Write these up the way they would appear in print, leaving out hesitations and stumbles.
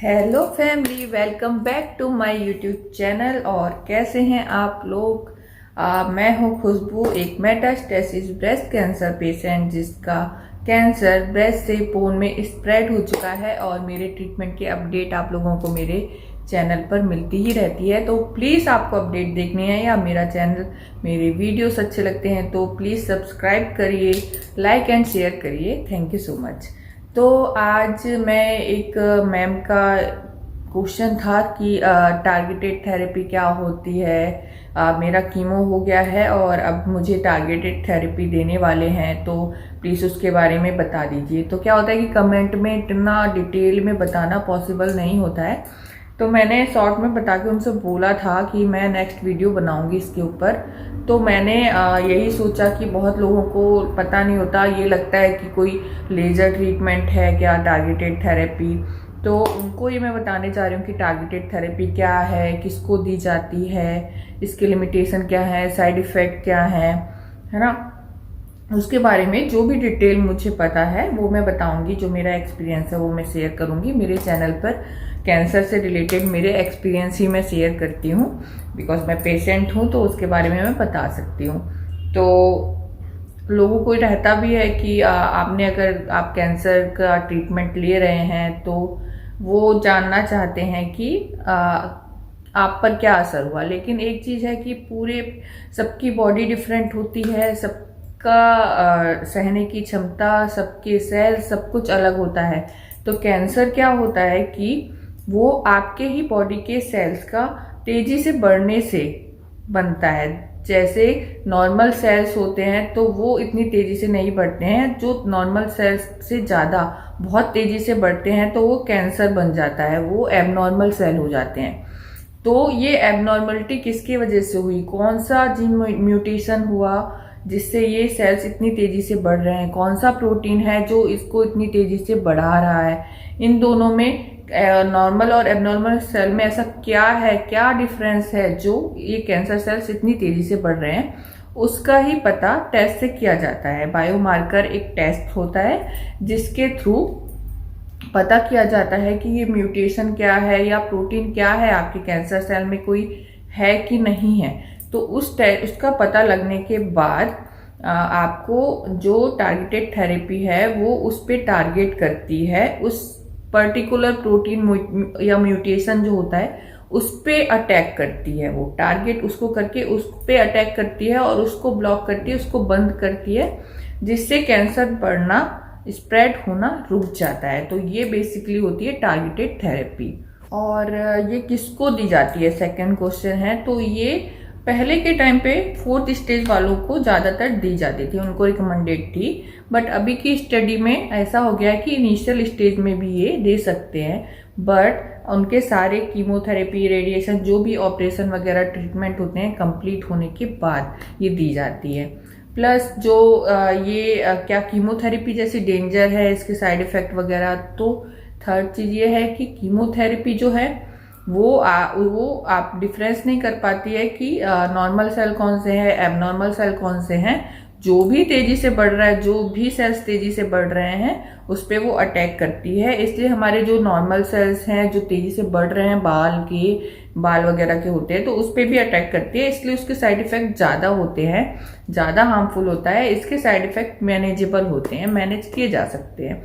Hello family, welcome back to my YouTube channel. और कैसे हैं आप लोग। मैं हूं खुशबू, एक मेटास्टेसिस ब्रेस्ट कैंसर पेशेंट जिसका कैंसर ब्रेस्ट से बोन में स्प्रेड हो चुका है। और मेरे ट्रीटमेंट की अपडेट आप लोगों को मेरे चैनल पर मिलती ही रहती है। तो प्लीज़ आपको अपडेट देखनी है या मेरा चैनल, मेरे वीडियोस अच्छे लगते हैं तो प्लीज़ सब्सक्राइब करिए, लाइक एंड शेयर करिए। Thank you so much. तो आज मैं एक मैम का क्वेश्चन था कि टारगेटेड थेरेपी क्या होती है। मेरा कीमो हो गया है और अब मुझे टारगेटेड थेरेपी देने वाले हैं, तो प्लीज़ उसके बारे में बता दीजिए। तो क्या होता है कि कमेंट में इतना डिटेल में बताना पॉसिबल नहीं होता है, तो मैंने शॉर्ट में बता के उनसे बोला था कि मैं नेक्स्ट वीडियो बनाऊंगी इसके ऊपर। तो मैंने यही सोचा कि बहुत लोगों को पता नहीं होता, ये लगता है कि कोई लेज़र ट्रीटमेंट है क्या टारगेटेड थेरेपी। तो उनको ये मैं बताने चाह रही हूँ कि टारगेटेड थेरेपी क्या है, किसको दी जाती है, इसके लिमिटेशन क्या है, साइड इफ़ेक्ट क्या है ना। उसके बारे में जो भी डिटेल मुझे पता है वो मैं बताऊंगी। जो मेरा एक्सपीरियंस है वो मैं शेयर करूंगी मेरे चैनल पर। कैंसर से रिलेटेड मेरे एक्सपीरियंस ही मैं शेयर करती हूँ, बिकॉज मैं पेशेंट हूँ तो उसके बारे में मैं बता सकती हूँ। तो लोगों को रहता भी है कि आपने अगर आप कैंसर का ट्रीटमेंट ले रहे हैं तो वो जानना चाहते हैं कि आप पर क्या असर हुआ। लेकिन एक चीज़ है कि पूरे सबकी बॉडी डिफरेंट होती है, सबका सहने की क्षमता, सबके सेल सब कुछ अलग होता है। तो कैंसर क्या होता है कि वो आपके ही बॉडी के सेल्स का तेजी से बढ़ने से बनता है। जैसे नॉर्मल सेल्स होते हैं तो वो इतनी तेजी से नहीं बढ़ते हैं, जो नॉर्मल सेल्स से ज़्यादा बहुत तेजी से बढ़ते हैं तो वो कैंसर बन जाता है, वो एबनॉर्मल सेल हो जाते हैं। तो ये एबनॉर्मलिटी किसकी वजह से हुई, कौन सा जीन म्यूटेशन हुआ जिससे ये सेल्स इतनी तेजी से बढ़ रहे हैं, कौन सा प्रोटीन है जो इसको इतनी तेजी से बढ़ा रहा है। इन दोनों में नॉर्मल और एबनॉर्मल सेल में ऐसा क्या है, क्या डिफरेंस है जो ये कैंसर सेल्स इतनी तेजी से बढ़ रहे हैं, उसका ही पता टेस्ट से किया जाता है। बायोमार्कर एक टेस्ट होता है जिसके थ्रू पता किया जाता है कि ये म्यूटेशन क्या है या प्रोटीन क्या है आपके कैंसर सेल में कोई है कि नहीं है। तो उसका पता लगने के बाद आपको जो टारगेटेड थेरेपी है वो उस पे टारगेट करती है, उस पर्टिकुलर प्रोटीन या म्यूटेशन जो होता है उस पे अटैक करती है। वो टारगेट उसको करके उस पे अटैक करती है और उसको ब्लॉक करती है, उसको बंद करती है, जिससे कैंसर बढ़ना, स्प्रेड होना रुक जाता है। तो ये बेसिकली होती है टारगेटेड थेरेपी। और ये किसको दी जाती है, सेकंड क्वेश्चन है। तो ये पहले के टाइम पे 4th स्टेज वालों को ज़्यादातर दी जाती थी, उनको रिकमेंडेड थी। बट अभी की स्टडी में ऐसा हो गया है कि इनिशियल स्टेज में भी ये दे सकते हैं, बट उनके सारे कीमोथेरेपी, रेडिएशन, जो भी ऑपरेशन वगैरह ट्रीटमेंट होते हैं कंप्लीट होने के बाद ये दी जाती है। प्लस जो क्या कीमोथेरेपी जैसी डेंजर है, इसके साइड इफेक्ट वगैरह। तो थर्ड चीज़ ये है कि कीमोथेरेपी जो है वो आप डिफरेंस नहीं कर पाती है कि नॉर्मल सेल कौन से हैं, एबनॉर्मल सेल कौन से हैं। जो भी तेजी से बढ़ रहा है, जो भी सेल्स तेजी से बढ़ रहे हैं उस पर वो अटैक करती है। इसलिए हमारे जो नॉर्मल सेल्स हैं जो तेजी से बढ़ रहे हैं, बाल वगैरह के होते हैं, तो उस पर भी अटैक करती है। इसलिए उसके साइड इफेक्ट ज़्यादा होते हैं, ज़्यादा हार्मफुल होता है। इसके साइड इफेक्ट मैनेजेबल होते हैं, मैनेज किए जा सकते हैं।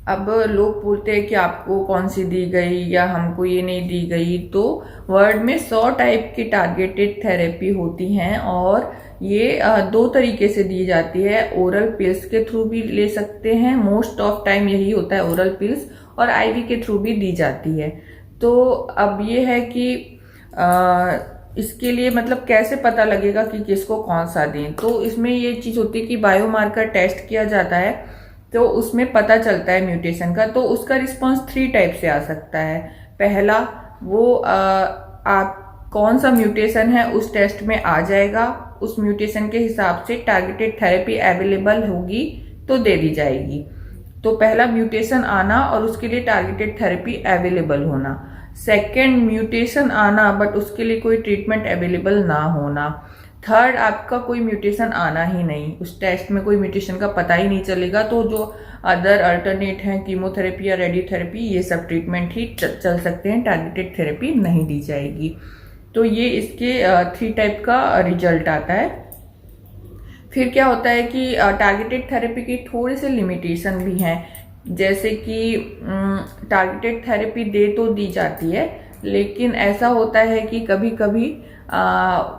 अब लोग पूछते हैं कि आपको कौन सी दी गई या हमको ये नहीं दी गई। तो वर्ल्ड में 100 टाइप की टारगेटेड थेरेपी होती हैं और ये 2 तरीके से दी जाती है। ओरल पिल्स के थ्रू भी ले सकते हैं, मोस्ट ऑफ टाइम यही होता है ओरल पिल्स, और आईवी के थ्रू भी दी जाती है। तो अब ये है कि इसके लिए मतलब कैसे पता लगेगा कि किसको कौन सा दें। तो इसमें ये चीज़ होती है कि बायोमार्कर टेस्ट किया जाता है, तो उसमें पता चलता है म्यूटेशन का। तो उसका रिस्पॉन्स 3 टाइप से आ सकता है। पहला, वो आप कौन सा म्यूटेशन है उस टेस्ट में आ जाएगा, उस म्यूटेशन के हिसाब से टारगेटेड थेरेपी अवेलेबल होगी तो दे दी जाएगी। तो पहला म्यूटेशन आना और उसके लिए टारगेटेड थेरेपी अवेलेबल होना। सेकेंड, म्यूटेशन आना बट उसके लिए कोई ट्रीटमेंट अवेलेबल ना होना। थर्ड, आपका कोई म्यूटेशन आना ही नहीं, उस टेस्ट में कोई म्यूटेशन का पता ही नहीं चलेगा। तो जो अदर अल्टरनेट हैं कीमोथेरेपी या रेडियोथेरेपी, ये सब ट्रीटमेंट ही चल सकते हैं, टारगेटेड थेरेपी नहीं दी जाएगी। तो ये इसके 3 टाइप का रिजल्ट आता है। फिर क्या होता है कि टारगेटेड थेरेपी की थोड़े से लिमिटेशन भी हैं, जैसे कि टारगेटेड थेरेपी दे तो दी जाती है, लेकिन ऐसा होता है कि कभी कभी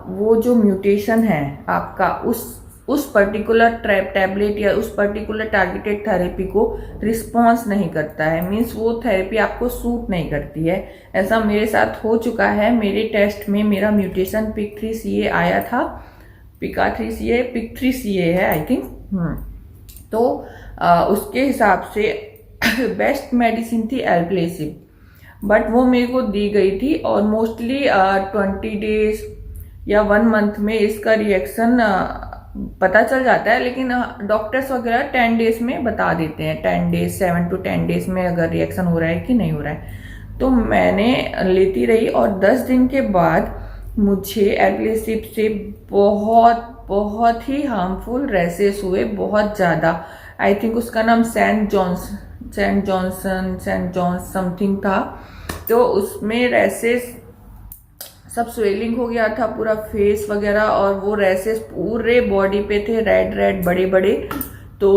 वो जो म्यूटेशन है आपका उस पर्टिकुलर टैबलेट या उस पर्टिकुलर टारगेटेड थेरेपी को रिस्पॉन्स नहीं करता है, मीन्स वो थेरेपी आपको सूट नहीं करती है। ऐसा मेरे साथ हो चुका है। मेरे टेस्ट में मेरा म्यूटेशन PIK3CA आया था, PIK3CA है आई थिंक। तो उसके हिसाब से बेस्ट मेडिसिन थी एल्प्लेसिब, बट वो मेरे को दी गई थी और मोस्टली 20 डेज या 1 मंथ में इसका रिएक्शन पता चल जाता है, लेकिन डॉक्टर्स वगैरह 10 डेज में बता देते हैं, 10 डेज 7 to 10 डेज में अगर रिएक्शन हो रहा है कि नहीं हो रहा है। तो मैंने लेती रही और 10 दिन के बाद मुझे एल्प्लेसिब से बहुत ही हार्मफुल रैसेस हुए, बहुत ज़्यादा। आई थिंक उसका नाम सेंट जॉनसन समथिंग था। तो उसमें रैसेस सब स्वेलिंग हो गया था पूरा फेस वगैरह, और वो रैसेस पूरे बॉडी पे थे, रेड बड़े बड़े। तो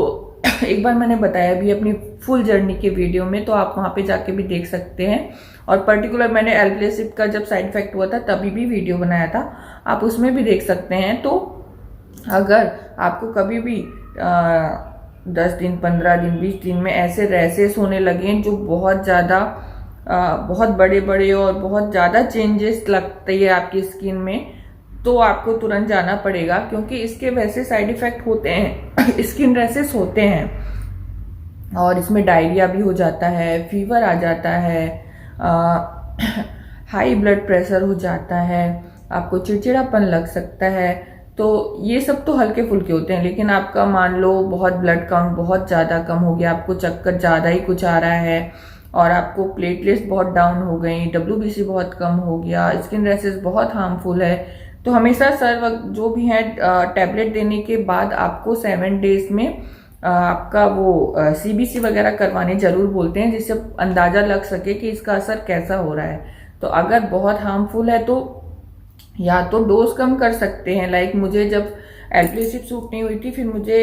एक बार मैंने बताया भी अपनी फुल जर्नी के वीडियो में, तो आप वहां पे जाके भी देख सकते हैं। और पर्टिकुलर मैंने एल्प्लेसिब का जब साइड इफेक्ट हुआ था तभी भी वीडियो बनाया था, आप उसमें भी देख सकते हैं। तो अगर आपको कभी भी 10 दिन 15 दिन 20 दिन में ऐसे रैसेस होने लगे जो बहुत ज़्यादा बहुत बड़े बड़े और बहुत ज़्यादा चेंजेस लगती है आपकी स्किन में, तो आपको तुरंत जाना पड़ेगा, क्योंकि इसके वैसे साइड इफेक्ट होते हैं स्किन रैसेस होते हैं, और इसमें डायरिया भी हो जाता है, फीवर आ जाता है, हाई ब्लड प्रेशर हो जाता है, आपको चिड़चिड़ापन लग सकता है। तो ये सब तो हल्के फुल्के होते हैं, लेकिन आपका मान लो बहुत ब्लड काउंट बहुत ज़्यादा कम हो गया, आपको चक्कर ज़्यादा ही कुछ आ रहा है, और आपको प्लेटलेट्स बहुत डाउन हो गई, WBC बहुत कम हो गया, स्किन रैसेस बहुत हार्मफुल है, तो हमेशा सर जो भी है टैबलेट देने के बाद आपको 7 डेज में आपका वो CBC वगैरह करवाने जरूर बोलते हैं, जिससे अंदाजा लग सके कि इसका असर कैसा हो रहा है। तो अगर बहुत हार्मफुल है तो या तो डोज कम कर सकते हैं, लाइक मुझे जब एल्प्लेसिब सूट नहीं हुई थी, फिर मुझे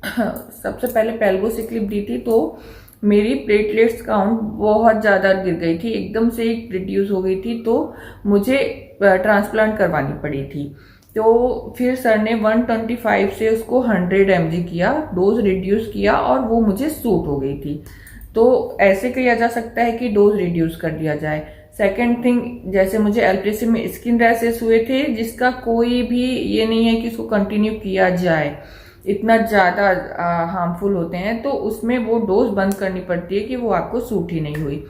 सबसे पहले पेल्गोसिक्लिब दी थी, तो मेरी प्लेटलेट्स काउंट बहुत ज़्यादा गिर गई थी, एकदम से रिड्यूस हो गई थी, तो मुझे ट्रांसप्लांट करवानी पड़ी थी। तो फिर सर ने 125 से उसको 100 mg किया, डोज रिड्यूस किया, और वो मुझे सूट हो गई थी। तो ऐसे किया जा सकता है कि डोज रिड्यूस कर दिया जाए। सेकेंड थिंग, जैसे मुझे एल्प्लेसिब में स्किन रैसेस हुए थे, जिसका कोई भी ये नहीं है कि उसको कंटिन्यू किया जाए, इतना ज़्यादा हार्मफुल होते हैं, तो उसमें वो डोज बंद करनी पड़ती है कि वो आपको सूट ही नहीं हुई।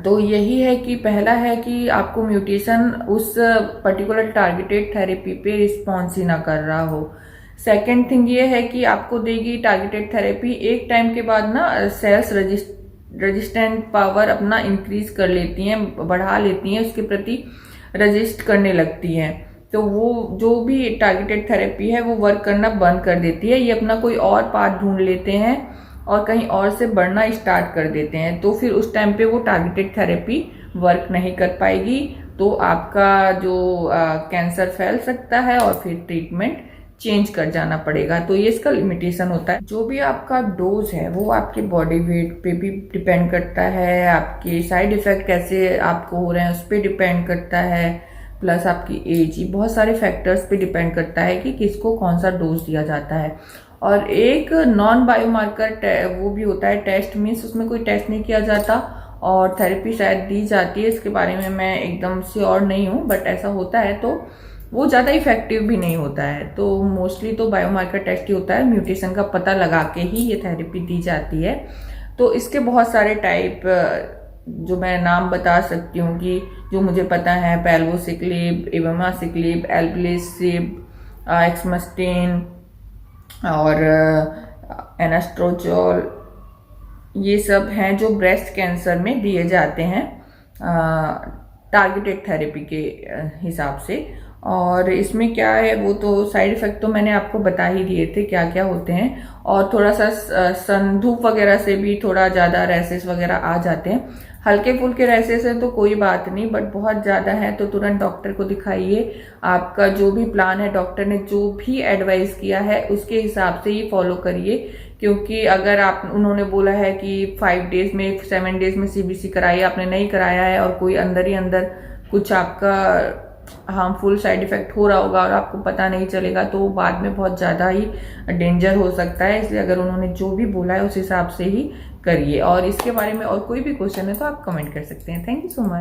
तो यही है कि पहला है कि आपको म्यूटेशन उस पर्टिकुलर टारगेटेड थेरेपी पे रिस्पॉन्स ही ना कर रहा हो। सेकेंड थिंग ये है कि आपको देगी टारगेटेड थेरेपी, एक टाइम के बाद ना सेल्स रेजिस्टेंट पावर अपना इंक्रीज कर लेती हैं, बढ़ा लेती हैं, उसके प्रति रजिस्ट करने लगती हैं, तो वो जो भी टारगेटेड थेरेपी है वो वर्क करना बंद कर देती है, ये अपना कोई और पाथ ढूंढ लेते हैं और कहीं और से बढ़ना स्टार्ट कर देते हैं। तो फिर उस टाइम पे वो टारगेटेड थेरेपी वर्क नहीं कर पाएगी, तो आपका जो कैंसर फैल सकता है और फिर ट्रीटमेंट चेंज कर जाना पड़ेगा। तो ये इसका लिमिटेशन होता है। जो भी आपका डोज है वो आपके बॉडी वेट पे भी डिपेंड करता है, आपके साइड इफेक्ट कैसे आपको हो रहे हैं उस पर डिपेंड करता है, प्लस आपकी एज, ही बहुत सारे फैक्टर्स पे डिपेंड करता है कि किसको कौन सा डोज दिया जाता है। और एक नॉन बायोमार्कर वो भी होता है टेस्ट, मीन्स उसमें कोई टेस्ट नहीं किया जाता और थेरेपी शायद दी जाती है, इसके बारे में मैं एकदम श्योर नहीं हूँ, बट ऐसा होता है, तो वो ज़्यादा इफेक्टिव भी नहीं होता है। तो मोस्टली तो बायोमार्कर टेस्ट ही होता है, म्यूटेशन का पता लगा के ही ये थेरेपी दी जाती है। तो इसके बहुत सारे टाइप जो मैं नाम बता सकती हूँ कि जो मुझे पता है, पेल्वोसिक्लिब, इबामासिक्लिब, एल्प्लेसिब, एक्समस्टेन और एनास्ट्रोजोल, ये सब हैं जो ब्रेस्ट कैंसर में दिए जाते हैं टारगेटेड थेरेपी के हिसाब से। और इसमें क्या है वो तो साइड इफेक्ट तो मैंने आपको बता ही दिए थे क्या क्या होते हैं। और थोड़ा सा सन धूप वगैरह से भी थोड़ा ज़्यादा रैसेस वगैरह आ जाते हैं। हल्के फुल्के रैसेस है तो कोई बात नहीं, बट बहुत ज़्यादा है तो तुरंत डॉक्टर को दिखाइए। आपका जो भी प्लान है, डॉक्टर ने जो भी एडवाइस किया है उसके हिसाब से ही फॉलो करिए। क्योंकि अगर आप उन्होंने बोला है कि 5 डेज में 7 डेज में सीबीसी कराइए, आपने नहीं कराया है और कोई अंदर ही अंदर कुछ आपका हार्मफुल साइड इफेक्ट हो रहा होगा और आपको पता नहीं चलेगा, तो बाद में बहुत ज़्यादा ही डेंजर हो सकता है। इसलिए अगर उन्होंने जो भी बोला है उस हिसाब से ही करिए। और इसके बारे में और कोई भी क्वेश्चन है तो आप कमेंट कर सकते हैं। Thank you so much.